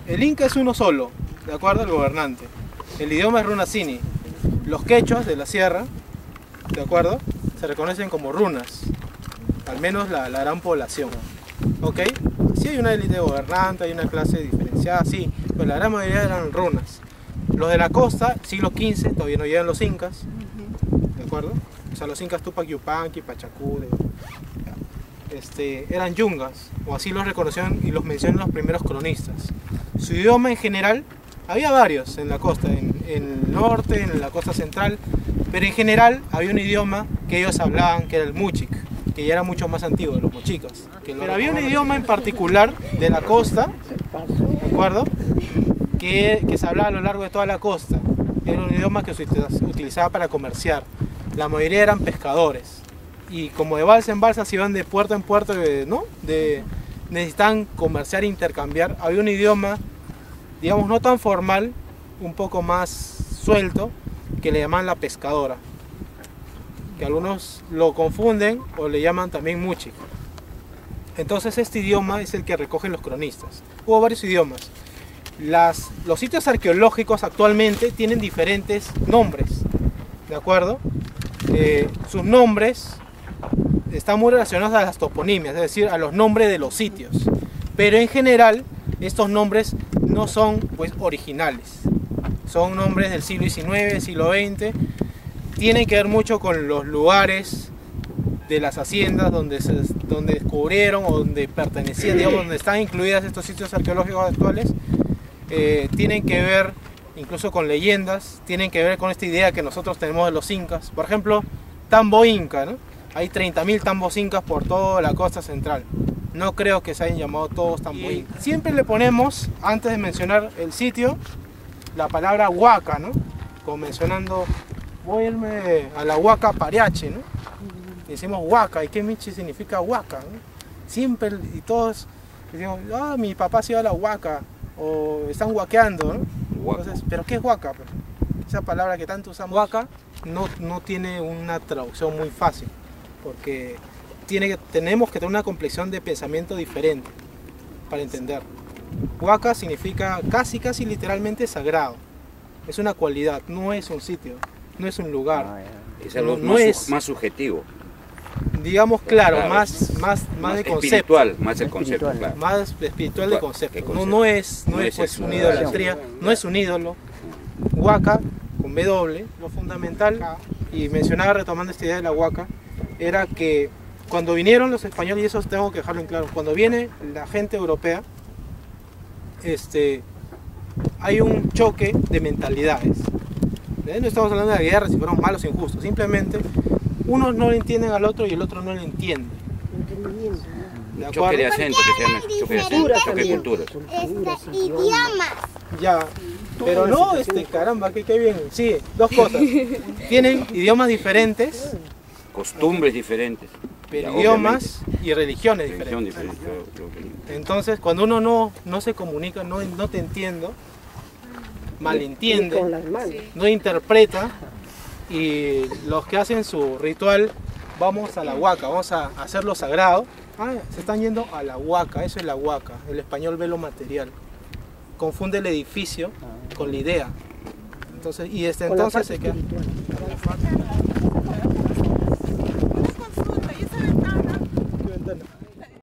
El inca es uno solo, de acuerdo al gobernante. El idioma es runacini. Los quechuas de la sierra, de acuerdo, se reconocen como runas, al menos la gran población. ¿Ok? Sí hay una élite gobernante, hay una clase diferenciada, sí, pero la gran mayoría eran runas. Los de la costa, siglo XV, todavía no llegan los incas, ¿de acuerdo? O sea, los incas Tupac Yupanqui, Pachacuti, eran yungas, o así los reconocieron y los mencionan los primeros cronistas. Su idioma en general, había varios en la costa, en el norte, en la costa central, pero en general había un idioma que ellos hablaban, que era el muchic, que ya era mucho más antiguo, los mochicas. Pero había un idioma en particular de la costa, ¿de acuerdo? Que se hablaba a lo largo de toda la costa. Era un idioma que se utilizaba para comerciar. La mayoría eran pescadores. Y como de balsa en balsa se iban de puerto en puerto, ¿no? Necesitaban comerciar e intercambiar. Había un idioma, digamos, no tan formal, un poco más suelto, que le llaman la pescadora. Que algunos lo confunden o le llaman también muchic. Entonces este idioma es el que recogen los cronistas. Hubo varios idiomas. Los sitios arqueológicos actualmente tienen diferentes nombres, ¿de acuerdo? Sus nombres están muy relacionados a las toponimias, es decir, a los nombres de los sitios. Pero en general, estos nombres no son pues originales. Son nombres del siglo XIX, siglo XX. Tienen que ver mucho con los lugares de las haciendas donde descubrieron o donde pertenecían, digamos, donde están incluidas estos sitios arqueológicos actuales. Tienen que ver incluso con leyendas, tienen que ver con esta idea que nosotros tenemos de los incas. Por ejemplo, tambo inca, ¿no? Hay 30.000 tambos incas por toda la costa central. No creo que se hayan llamado todos tambo incas. Siempre le ponemos, antes de mencionar el sitio, la palabra huaca, ¿no? Como mencionando, voy a irme a la Huaca Pariache, ¿no? Y decimos huaca, ¿y qué michi significa huaca, ¿no? Siempre, y todos decimos, ah, mi papá se iba a la huaca, o están huaqueando, ¿no? Entonces, ¿pero qué es huaca? Esa palabra que tanto usamos, huaca, no tiene una traducción muy fácil, porque tenemos que tener una complexión de pensamiento diferente para entender. Huaca significa casi literalmente sagrado. Es una cualidad, no es un sitio, no es un lugar. Es algo más subjetivo. Digamos, claro, más de concepto. Espiritual, más el concepto, claro. Más espiritual de concepto. No es pues una idolatría, no es un ídolo. Huaca, con W, lo fundamental, y mencionaba retomando esta idea de la huaca, era que cuando vinieron los españoles, y eso tengo que dejarlo en claro, cuando viene la gente europea, hay un choque de mentalidades. No estamos hablando de la guerra si fueron malos o injustos, simplemente unos no le entienden al otro y el otro no le entiende. Choque de acento, que se llama choque de acento, choque de culturas. Idiomas. Ya, pero no, caramba, qué bien. Sí, dos cosas. Tienen idiomas diferentes, costumbres diferentes, pero ya, idiomas y religiones diferentes. Entonces, cuando uno no se comunica, no te entiendo, malentiende, no interpreta, y los que hacen su ritual, vamos a la huaca, vamos a hacerlo sagrado. Se están yendo a la huaca, eso es la huaca. El español ve lo material, confunde el edificio con la idea. Entonces, entonces se queda.